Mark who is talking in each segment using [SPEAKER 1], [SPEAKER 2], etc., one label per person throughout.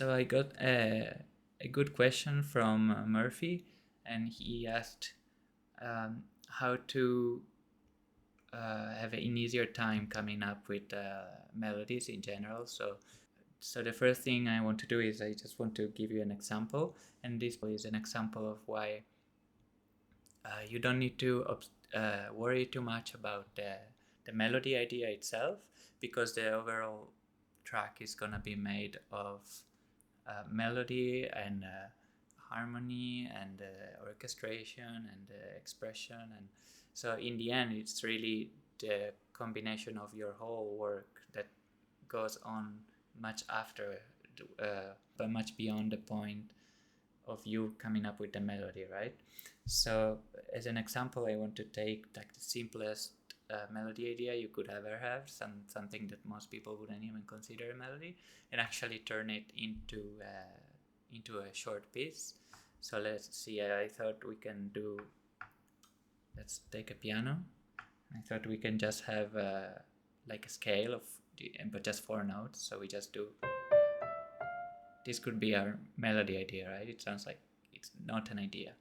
[SPEAKER 1] So I got a good question from Murphy, and he asked how to have an easier time coming up with melodies in general. So the first thing I want to do is I just want to give you an example, and this is an example of why you don't need to worry too much about the melody idea itself, because the overall track is gonna be made of melody and harmony and orchestration and expression, and so in the end it's really the combination of your whole work that goes on much after but much beyond the point of you coming up with the melody, right? So as an example, I want to take like the simplest melody idea you could ever have, something that most people wouldn't even consider a melody, and actually turn it into a short piece. So let's see, I thought we can do, let's take a piano. I thought we can just have like a scale of but just 4 notes. So we just do, this could be our melody idea, right? It sounds like it's not an idea.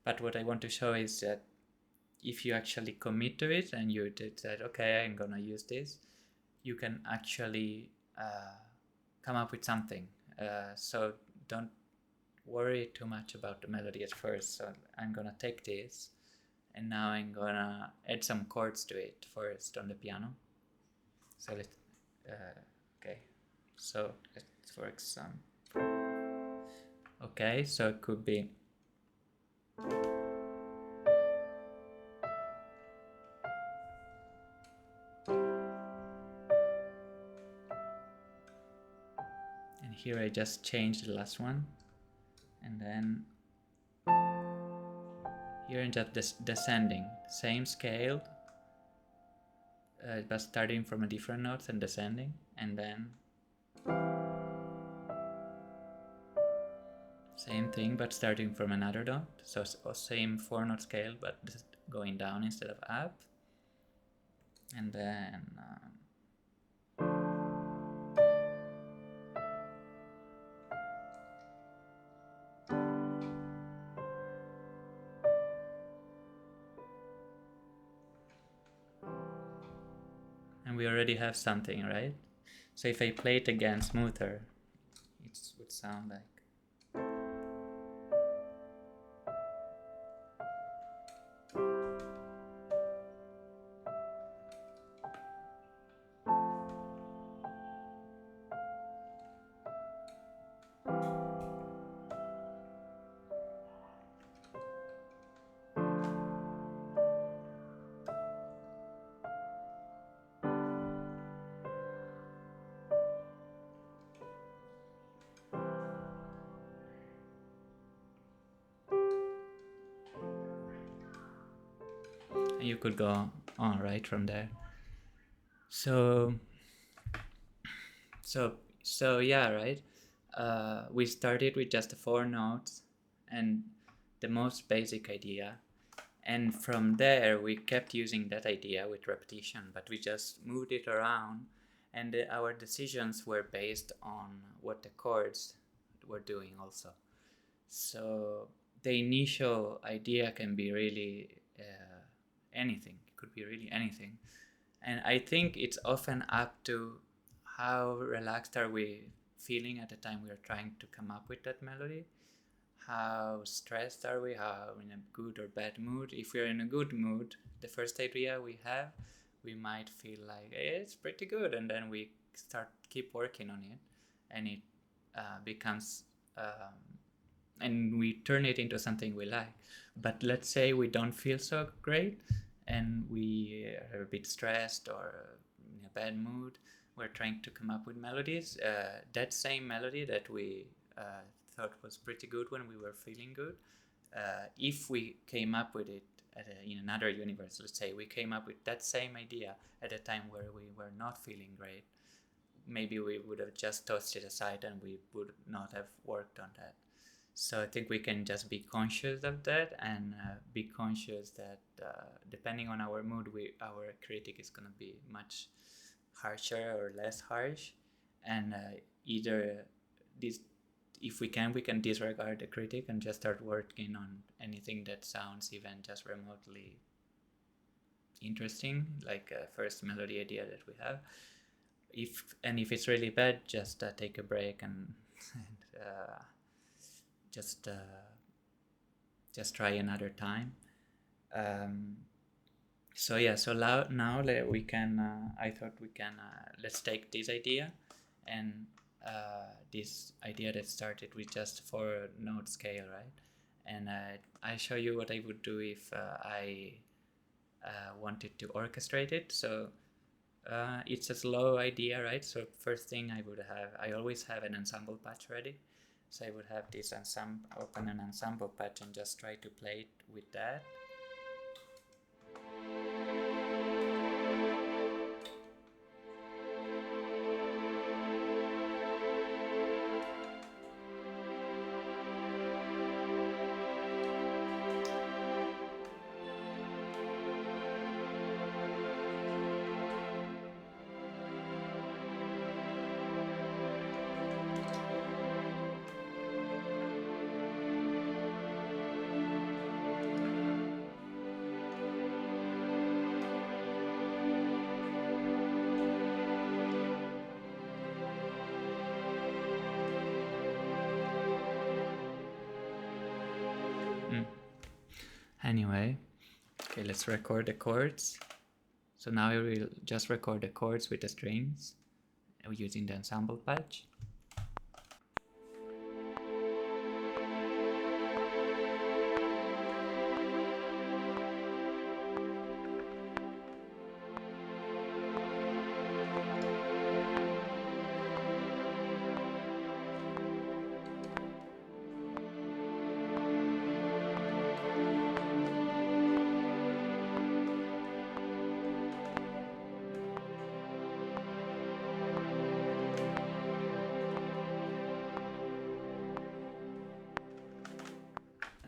[SPEAKER 1] But what I want to show is that if you actually commit to it and you decide, okay, I'm gonna use this, you can actually come up with something. So don't worry too much about the melody at first. So I'm gonna take this, and now I'm gonna add some chords to it first on the piano. So let's, okay, so let's for example, okay, so it could be, and here I just changed the last one, and then here I'm just descending, same scale, but starting from a different notes and descending, and then same thing but starting from another note, so same 4-note scale but just going down instead of up, and then and we already have something, right? So if I play it again smoother, it would sound like, and you could go on right from there. So yeah, right. We started with just the 4 notes and the most basic idea, and from there we kept using that idea with repetition, but we just moved it around, and our decisions were based on what the chords were doing also. So the initial idea can be really anything. It could be really anything, and I think it's often up to how relaxed are we feeling at the time we are trying to come up with that melody. How stressed are we? How in a good or bad mood? If we're in a good mood, the first idea we have, we might feel like it's pretty good, and then we keep working on it, and it becomes and we turn it into something we like. But let's say we don't feel so great, and we are a bit stressed or in a bad mood. We're trying to come up with melodies. That same melody that we thought was pretty good when we were feeling good, if we came up with it in another universe, let's say we came up with that same idea at a time where we were not feeling great, maybe we would have just tossed it aside and we would not have worked on that. So I think we can just be conscious of that, and be conscious that depending on our mood, our critic is going to be much harsher or less harsh, and either this, if we can disregard the critic and just start working on anything that sounds even just remotely interesting, like a first melody idea that we have. If it's really bad, just take a break and just try another time. So now we can. I thought we can. Let's take this idea, and this idea that started with just 4-note scale, right? And I show you what I would do if I wanted to orchestrate it. So it's a slow idea, right? So first thing I always have an ensemble patch ready. So I would have this open an ensemble patch and just try to play it with that. Anyway, okay, let's record the chords. So now we will just record the chords with the strings using the ensemble patch.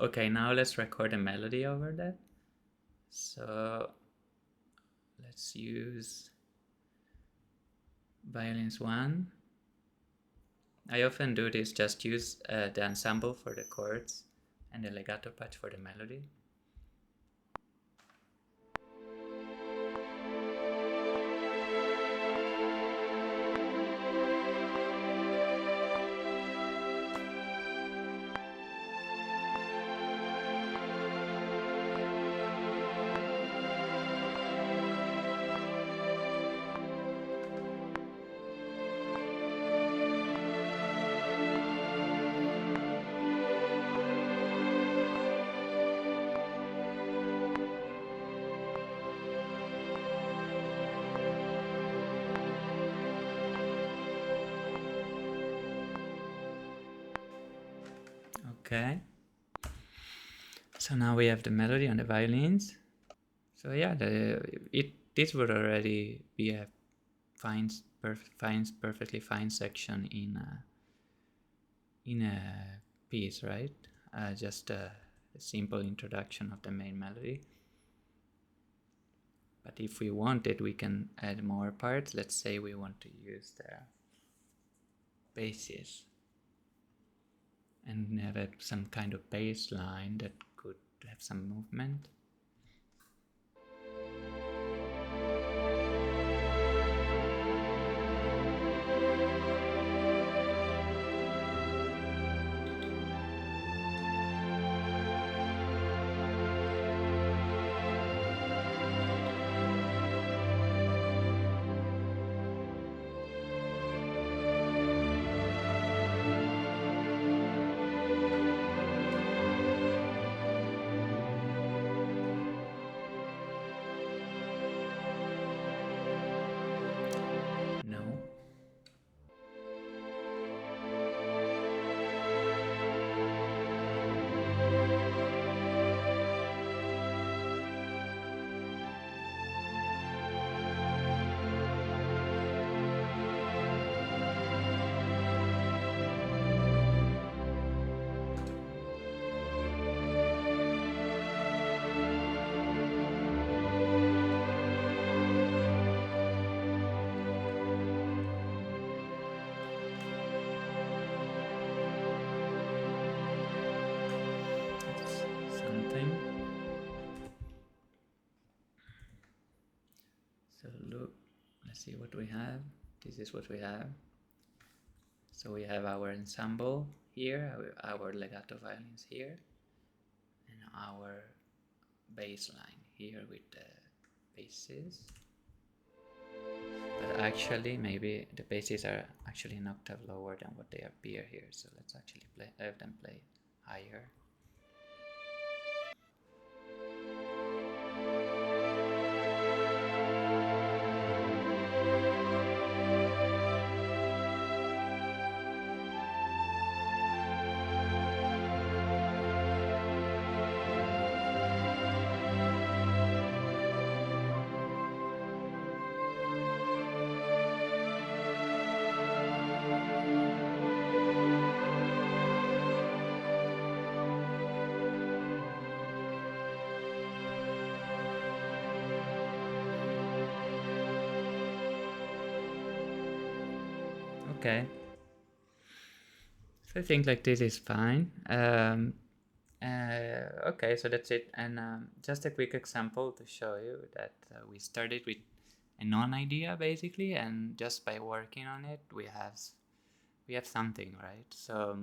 [SPEAKER 1] Okay, now let's record a melody over that. So let's use violins 1. I often do this, just use the ensemble for the chords and the legato patch for the melody. Okay, so now we have the melody on the violins. So yeah, this would already be a perfectly fine section in a piece, right? Just a simple introduction of the main melody. But if we wanted, we can add more parts. Let's say we want to use the basses and have some kind of bass line that could have some movement. let's see what we have. This is what we have. So we have our ensemble here, our legato violins here, and our bass line here with the basses. But actually, maybe the basses are actually an octave lower than what they appear here. So let's actually have them play higher. Okay, so I think like this is fine. Okay, so that's it. And just a quick example to show you that we started with a non-idea basically, and just by working on it, we have something, right? So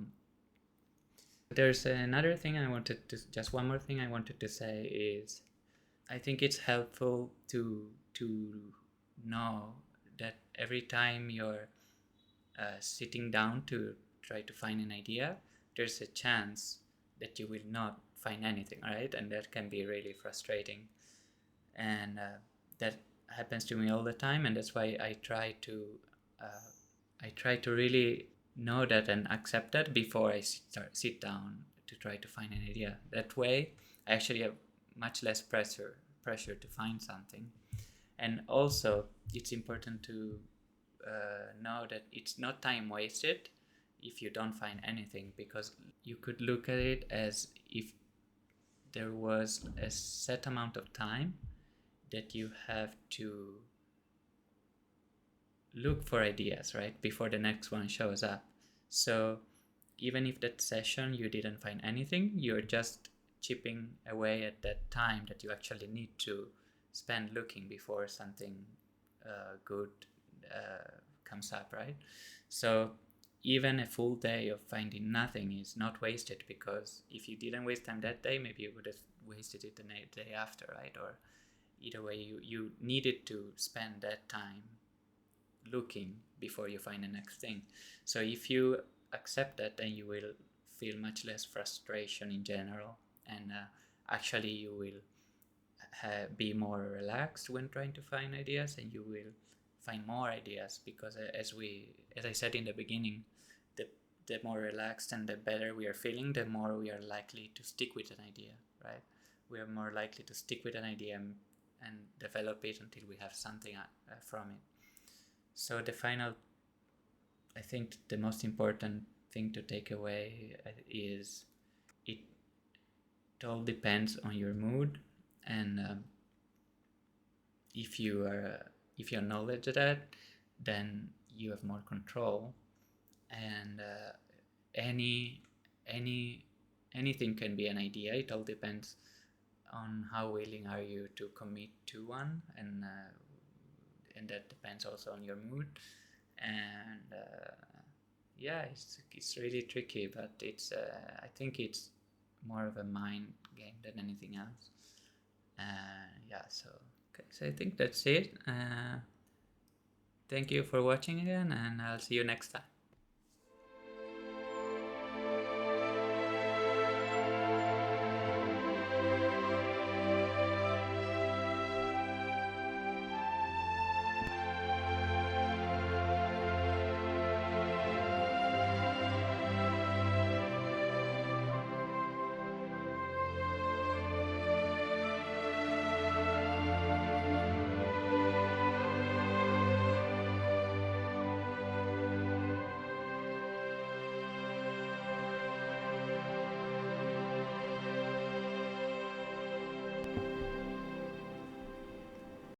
[SPEAKER 1] there's another thing I wanted to, just one more thing I wanted to say is, I think it's helpful to know that every time you're sitting down to try to find an idea, there's a chance that you will not find anything, right? And that can be really frustrating. And that happens to me all the time, and that's why I try to really know that and accept that before I sit down to try to find an idea. That way, I actually have much less pressure to find something. And also, it's important to know that it's not time wasted if you don't find anything, because you could look at it as if there was a set amount of time that you have to look for ideas, right, before the next one shows up. So even if that session you didn't find anything, you're just chipping away at that time that you actually need to spend looking before something good comes up, right? So even a full day of finding nothing is not wasted, because if you didn't waste time that day, maybe you would have wasted it the day after, right? Or either way, you needed to spend that time looking before you find the next thing. So if you accept that, then you will feel much less frustration in general, and actually you will be more relaxed when trying to find ideas, and you will find more ideas, because as I said in the beginning, the more relaxed and the better we are feeling, the more we are likely to stick with an idea, right? We are more likely to stick with an idea and develop it until we have something from it. So I think the most important thing to take away is it all depends on your mood, and if you acknowledge that, then you have more control, and anything can be an idea. It all depends on how willing are you to commit to one, and that depends also on your mood. And yeah, it's really tricky, but it's I think it's more of a mind game than anything else. Yeah, so okay, so I think that's it. Thank you for watching again, and I'll see you next time.